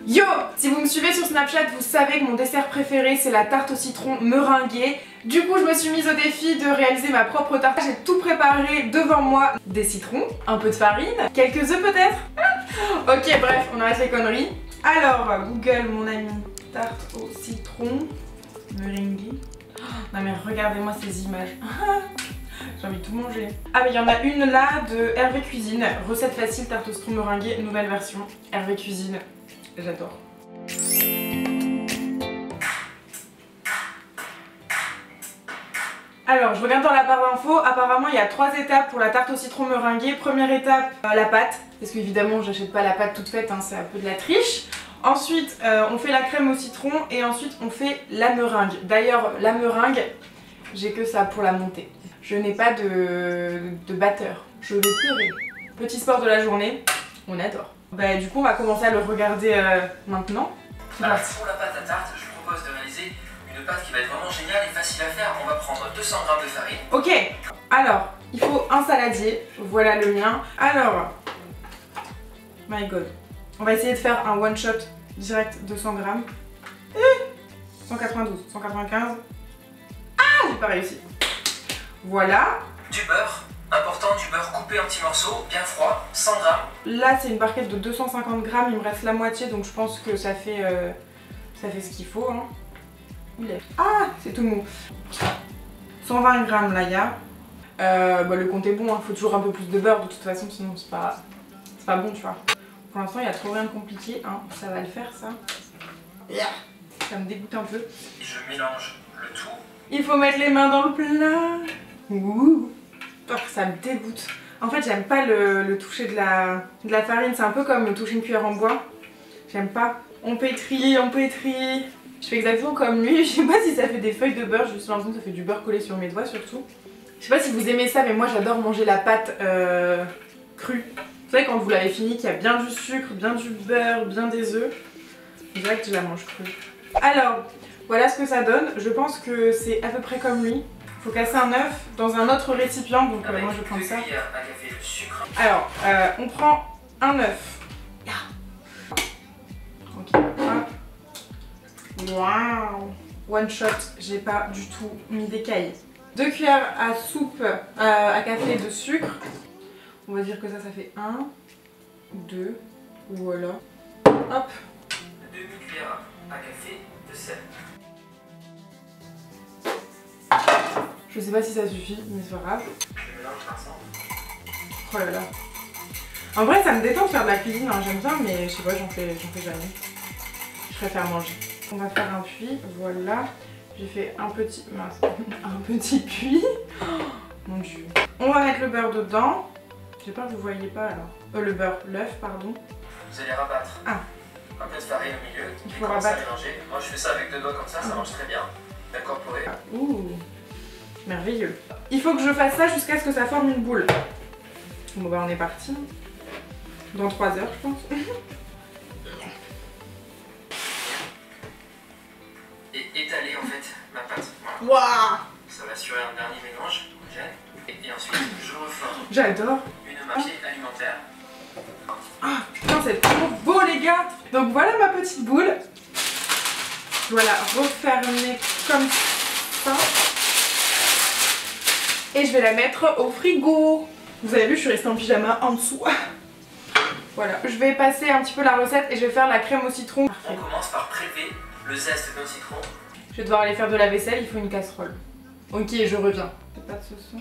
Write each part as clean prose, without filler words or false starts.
Yo! Si vous me suivez sur Snapchat, vous savez que mon dessert préféré c'est la tarte au citron meringuée. Du coup, je me suis mise au défi de réaliser ma propre tarte. J'ai tout préparé devant moi. Des citrons, un peu de farine, quelques œufs peut-être. Ok, bref, on arrête les conneries. Alors, Google, mon ami, tarte au citron meringuée. Non mais regardez-moi ces images. J'ai envie de tout manger. Ah mais il y en a une là de Hervé Cuisine. Recette facile, tarte au citron meringuée, nouvelle version. Hervé Cuisine, j'adore. Alors je regarde dans la barre d'infos, apparemment il y a 3 étapes pour la tarte au citron meringuée. Première étape, la pâte, parce qu'évidemment j'achète pas la pâte toute faite, hein, c'est un peu de la triche. Ensuite on fait la crème au citron et ensuite on fait la meringue. D'ailleurs la meringue, j'ai que ça pour la monter. Je n'ai pas de batteur, je vais pleurer. Petit sport de la journée, on adore. Bah du coup on va commencer à le regarder maintenant. Alors pour la pâte à tarte, je vous propose de réaliser une pâte qui va être vraiment géniale et facile à faire. On va prendre 200 g de farine. Ok, alors il faut un saladier, voilà le mien. Alors, my god, on va essayer de faire un one shot direct 200 g. 192, 195. Ah, j'ai pas réussi. Voilà. Du beurre, important, du beurre coupé en petits morceaux, bien froid, 100 g. Là c'est une barquette de 250 g, il me reste la moitié donc je pense que ça fait ce qu'il faut. Hein. Ah, c'est tout mou. 120 g là il y a. Bah, le compte est bon, il faut toujours un peu plus de beurre de toute façon sinon c'est pas bon tu vois. Pour l'instant il n'y a trop rien de compliqué, hein. Ça va le faire ça. Ça me dégoûte un peu. Et je mélange le tout. Il faut mettre les mains dans le plat. Ouh. Oh, ça me dégoûte. En fait j'aime pas le toucher de la farine, c'est un peu comme toucher une cuillère en bois. J'aime pas. On pétrit, on pétrit. Je fais exactement comme lui, je sais pas si ça fait des feuilles de beurre, j'ai juste l'impression que ça fait du beurre collé sur mes doigts surtout. Je sais pas si vous aimez ça mais moi j'adore manger la pâte crue. Vous savez quand vous l'avez fini qu'il y a bien du sucre, bien du beurre, bien des œufs. Direct je la mange crue. Alors, voilà ce que ça donne, je pense que c'est à peu près comme lui. Faut casser un œuf dans un autre récipient, donc moi je vais prendre ça. À café de sucre. Alors, on prend un œuf. Ok, hop. Waouh. One shot, j'ai pas du tout mis d'écailles. 2 cuillères à soupe à café de sucre. On va dire que ça fait 1, 2, voilà. Hop. 2 cuillères à café de sel. Je sais pas si ça suffit, mais c'est pas grave. Je mélange ensemble. Oh là là. En vrai, ça me détend de faire de la cuisine, hein. J'aime bien, mais je sais pas, j'en fais jamais. Je préfère manger. On va faire un puits, voilà. J'ai fait un petit, mince, un petit puits. Oh, mon dieu. On va mettre le beurre dedans. J'ai peur que vous voyez pas alors. Le beurre, l'œuf, pardon. Vous allez rabattre un peu de farine au milieu. Il et faut commencer à rabattre. mélanger. Moi je fais ça avec 2 doigts comme ça marche très bien. D'incorporer. Ouh, merveilleux. Il faut que je fasse ça jusqu'à ce que ça forme une boule. Bon bah on est parti. Dans 3 heures je pense. Et étaler en fait ma pâte. Voilà. Waouh. Ça va assurer un dernier mélange homogène. Et ensuite je reforme J'adore. une mâchée alimentaire. Ah putain c'est trop beau les gars. Donc voilà ma petite boule. Voilà, refermer comme ça. Et je vais la mettre au frigo. Vous avez vu, je suis restée en pyjama en dessous. Voilà, je vais passer un petit peu la recette et je vais faire la crème au citron. On commence par prélever le zeste d'un citron. Je vais devoir aller faire de la vaisselle, il faut une casserole. Ok, je reviens. Pas de sauce.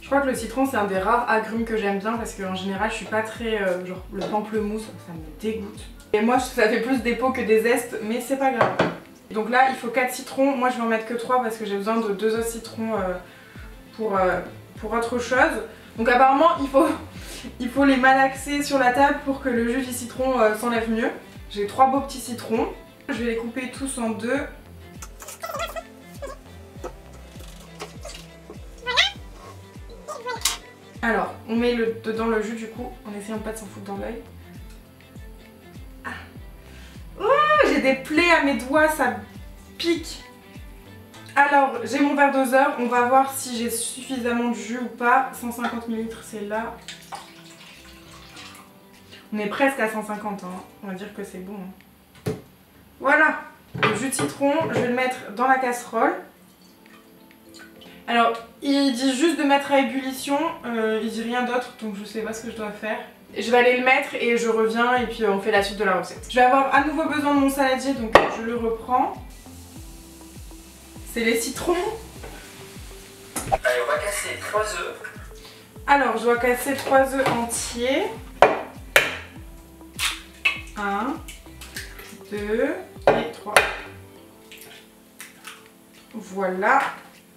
Je crois que le citron c'est un des rares agrumes que j'aime bien parce qu'en général je suis pas très... genre le pamplemousse, ça me dégoûte. Et moi ça fait plus des peaux que des zestes, mais c'est pas grave. Donc là il faut 4 citrons, moi je vais en mettre que 3 parce que j'ai besoin de 2 autres citrons pour autre chose. Donc apparemment il faut les malaxer sur la table pour que le jus du citron s'enlève mieux. J'ai 3 beaux petits citrons, je vais les couper tous en 2. Alors, on met dedans le jus du coup, en essayant pas de s'en foutre dans l'œil. Ah. Oh, j'ai des plaies à mes doigts, ça pique. Alors, j'ai mon verre doseur, on va voir si j'ai suffisamment de jus ou pas. 150 ml, c'est là. On est presque à 150, hein. On va dire que c'est bon. Hein. Voilà, le jus de citron, je vais le mettre dans la casserole. Alors, il dit juste de mettre à ébullition, il dit rien d'autre, donc je sais pas ce que je dois faire. Je vais aller le mettre et je reviens et puis on fait la suite de la recette. Je vais avoir à nouveau besoin de mon saladier, donc je le reprends. C'est les citrons. Allez, on va casser 3 œufs. Alors, je dois casser 3 œufs entiers. 1, 2 et 3. Voilà.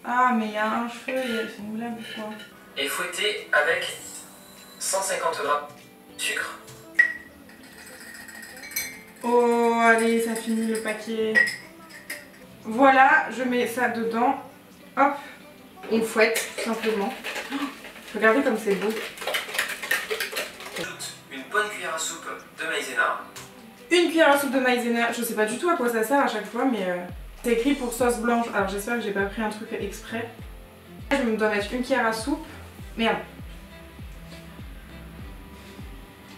Ah, mais il y a un cheveu, c'est une blague ou quoi? Et fouetter avec 150 g de sucre. Oh, allez, ça finit le paquet. Voilà, je mets ça dedans. Hop, on fouette tout simplement. Regardez comme c'est beau. Ajoute une bonne cuillère à soupe de maïzena. Une cuillère à soupe de maïzena. Je sais pas du tout à quoi ça sert à chaque fois, mais c'est écrit pour sauce blanche. Alors j'espère que j'ai pas pris un truc exprès. Je me dois mettre une cuillère à soupe. Merde.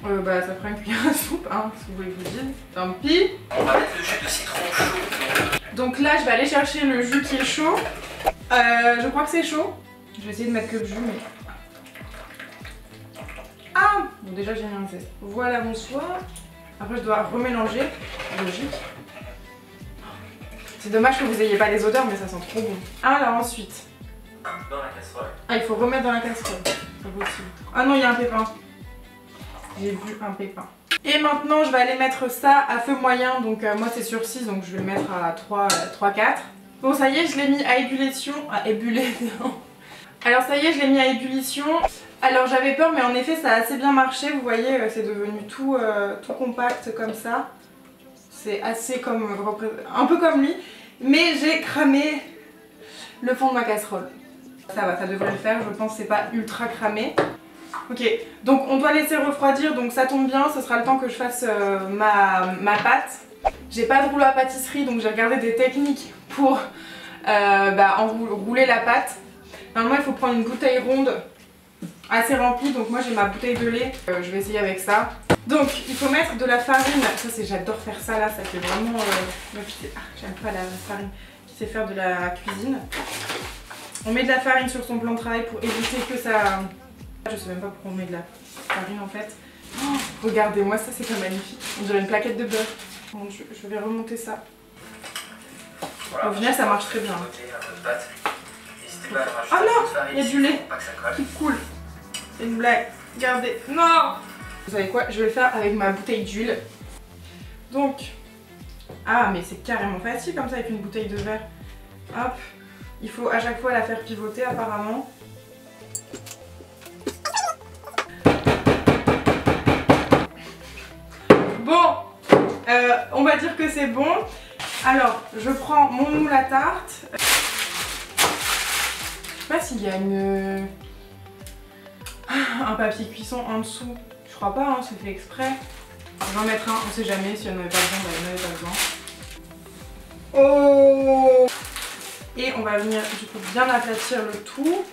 Bah ça prend une cuillère à soupe, hein, si vous voulez que je vous dise. Tant pis. On va mettre le jus de citron chaud. Donc là je vais aller chercher le jus qui est chaud. Je crois que c'est chaud. Je vais essayer de mettre que le jus, mais... Ah bon, déjà j'ai mis un zeste. Voilà, bonsoir. Après je dois remélanger. Logique. C'est dommage que vous ayez pas les odeurs, mais ça sent trop bon. Alors ensuite... Dans la casserole. Ah, il faut remettre dans la casserole. C'est possible. Ah non, il y a un pépin. J'ai vu un pépin. Et maintenant je vais aller mettre ça à feu moyen. Donc moi c'est sur 6, donc je vais le mettre à 3-4. Bon, ça y est, je l'ai mis à ébullition. À ébullition. Alors ça y est, je l'ai mis à ébullition. Alors j'avais peur, mais en effet ça a assez bien marché. Vous voyez, c'est devenu tout compact comme ça. C'est assez comme... un peu comme lui. Mais j'ai cramé le fond de ma casserole. Ça va, ça devrait le faire. Je pense que c'est pas ultra cramé. Ok, donc on doit laisser refroidir, donc ça tombe bien, ce sera le temps que je fasse ma pâte. J'ai pas de rouleau à pâtisserie, donc j'ai regardé des techniques pour rouler la pâte. Normalement il faut prendre une bouteille ronde assez remplie, donc moi j'ai ma bouteille de lait, je vais essayer avec ça. Donc il faut mettre de la farine, ça c'est, j'adore faire ça là, ça fait vraiment... j'aime pas la farine qui sait faire de la cuisine. On met de la farine sur son plan de travail pour éviter que ça... Je sais même pas pourquoi on met de la farine en fait. Oh, regardez-moi ça, c'est pas magnifique. On dirait une plaquette de beurre. Bon, je vais remonter ça. Voilà, au final ça marche très bien. Ah non, il y a du lait qui coule. C'est une blague. Regardez. Non. Vous savez quoi? Je vais le faire avec ma bouteille d'huile. Donc... Ah mais c'est carrément facile comme ça avec une bouteille de verre. Hop. Il faut à chaque fois la faire pivoter apparemment. Bon, on va dire que c'est bon. Alors, je prends mon moule à tarte. Je sais pas s'il y a un papier cuisson en dessous. Je crois pas, hein, c'est fait exprès. Je vais en mettre un, on sait jamais. Si on n'avait pas besoin, bah, on n'avait pas besoin. Oh! Et on va venir du coup bien aplatir le tout.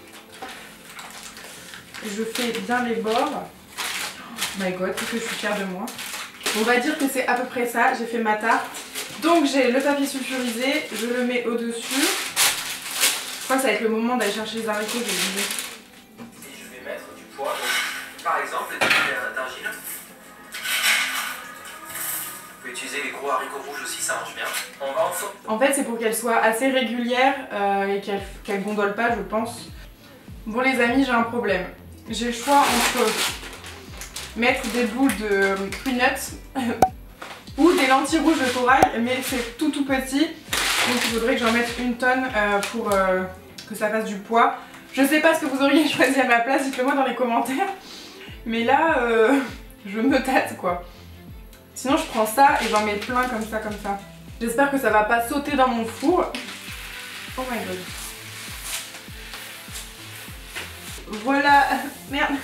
Je fais bien les bords. Oh my god, que je suis fière de moi. On va dire que c'est à peu près ça, j'ai fait ma tarte. Donc j'ai le papier sulfurisé, je le mets au-dessus. Je crois que ça va être le moment d'aller chercher les haricots, j'ai oublié. Et je vais mettre du poivre, par exemple des verres d'argile. Vous pouvez utiliser les gros haricots rouges aussi, ça marche bien. On va en fait c'est pour qu'elle soit assez régulière et qu'elle gondole pas, je pense. Bon les amis, j'ai un problème. J'ai le choix entre mettre des boules de peanuts ou des lentilles rouges de corail, mais c'est tout petit, donc il faudrait que j'en mette une tonne pour que ça fasse du poids. Je sais pas ce que vous auriez choisi à ma place, dites-le moi dans les commentaires, mais là je me tâte quoi. Sinon je prends ça et j'en mets plein comme ça, comme ça. J'espère que ça va pas sauter dans mon four. Oh my god. Voilà, merde.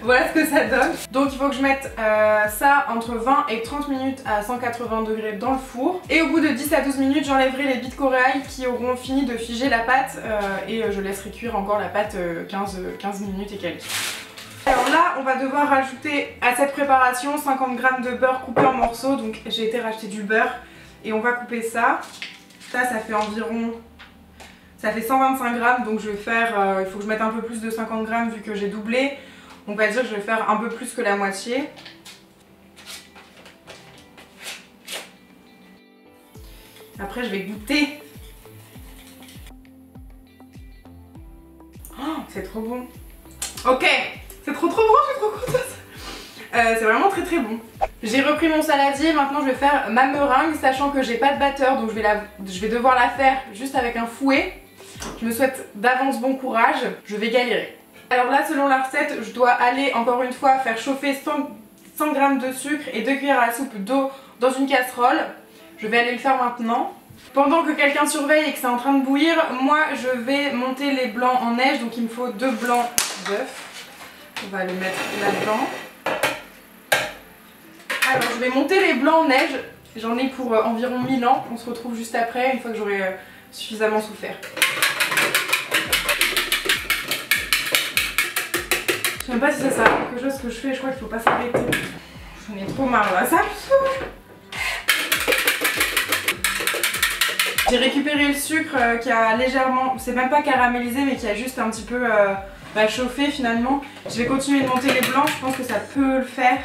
Voilà ce que ça donne. Donc il faut que je mette ça entre 20 et 30 minutes à 180 degrés dans le four. Et au bout de 10 à 12 minutes, j'enlèverai les billes de corail qui auront fini de figer la pâte et je laisserai cuire encore la pâte 15 minutes et quelques. Alors Alors là, on va devoir rajouter à cette préparation 50 g de beurre coupé en morceaux. Donc j'ai été racheter du beurre et on va couper ça. Ça fait environ... Ça fait 125 g, donc je vais faire... il faut que je mette un peu plus de 50 g vu que j'ai doublé. On va dire que je vais faire un peu plus que la moitié. Après je vais goûter. Oh, c'est trop bon. Ok, c'est trop bon, je suis trop contente. C'est vraiment très bon. J'ai repris mon saladier, maintenant je vais faire ma meringue, sachant que j'ai pas de batteur, donc je vais devoir la faire juste avec un fouet. Je me souhaite d'avance bon courage, je vais galérer. Alors là, selon la recette, je dois aller encore une fois faire chauffer 100 g de sucre et 2 cuillères à soupe d'eau dans une casserole. Je vais aller le faire maintenant. Pendant que quelqu'un surveille et que c'est en train de bouillir, moi je vais monter les blancs en neige, donc il me faut 2 blancs d'œufs. On va les mettre là-dedans. Alors je vais monter les blancs en neige, j'en ai pour environ 1000 ans, on se retrouve juste après, une fois que j'aurai suffisamment souffert. Je sais même pas si ça sert à quelque chose que je fais, je crois qu'il faut pas s'arrêter. J'en ai trop marre là, ça me saoule. J'ai récupéré le sucre qui a légèrement, c'est même pas caramélisé mais qui a juste un petit peu chauffé finalement. Je vais continuer de monter les blancs, je pense que ça peut le faire.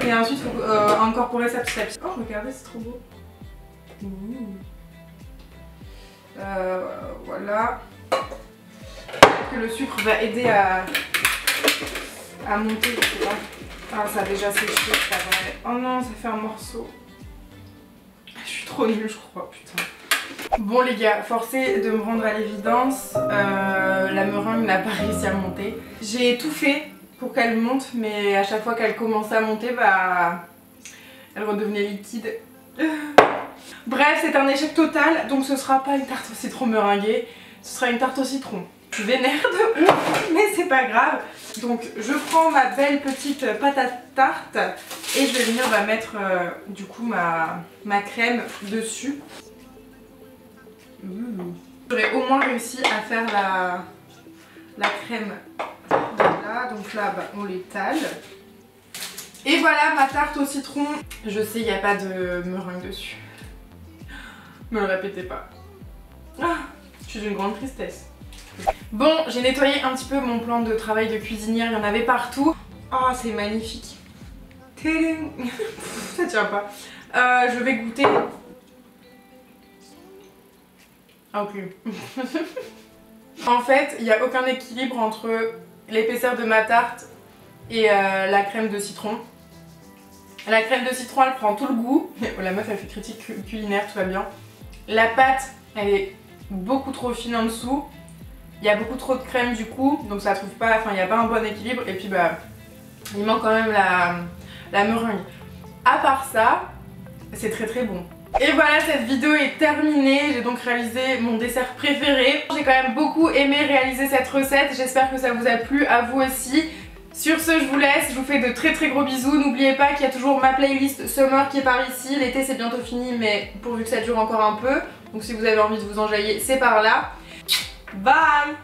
Et ensuite il faut incorporer ça petit à petit. Oh regardez, c'est trop beau. Voilà. Que le sucre va aider à monter, je sais pas. Ah, ça a déjà séché, ça va. Oh non, ça fait un morceau. Je suis trop nulle, je crois, putain. Bon les gars, forcé de me rendre à l'évidence, la meringue n'a pas réussi à monter. J'ai tout fait pour qu'elle monte, mais à chaque fois qu'elle commençait à monter, bah, elle redevenait liquide. Bref, c'est un échec total, donc ce sera pas une tarte au citron meringuée, ce sera une tarte au citron. Je suis vénère de ouf, mais c'est pas grave. Donc je prends ma belle petite pâte à tarte et je vais venir mettre du coup ma crème dessus. J'aurais au moins réussi à faire la crème de là, donc là on l'étale. Et voilà ma tarte au citron. Je sais, il n'y a pas de meringue dessus. Me le répétez pas. Ah, je suis d'une grande tristesse. Bon, j'ai nettoyé un petit peu mon plan de travail de cuisinière, il y en avait partout. Oh, c'est magnifique. Ça tient pas. Je vais goûter. Ok. En fait, il n'y a aucun équilibre entre l'épaisseur de ma tarte et la crème de citron. La crème de citron, elle prend tout le goût. Oh, la meuf, elle fait critique culinaire, tout va bien. La pâte, elle est beaucoup trop fine en dessous. Il y a beaucoup trop de crème du coup, donc ça trouve pas, enfin il n'y a pas un bon équilibre. Et puis bah, il manque quand même la meringue. À part ça, c'est très bon. Et voilà, cette vidéo est terminée. J'ai donc réalisé mon dessert préféré. J'ai quand même beaucoup aimé réaliser cette recette. J'espère que ça vous a plu, à vous aussi. Sur ce, je vous laisse, je vous fais de très gros bisous. N'oubliez pas qu'il y a toujours ma playlist Summer qui est par ici. L'été c'est bientôt fini, mais pourvu que ça dure encore un peu. Donc si vous avez envie de vous enjailler, c'est par là. Bye!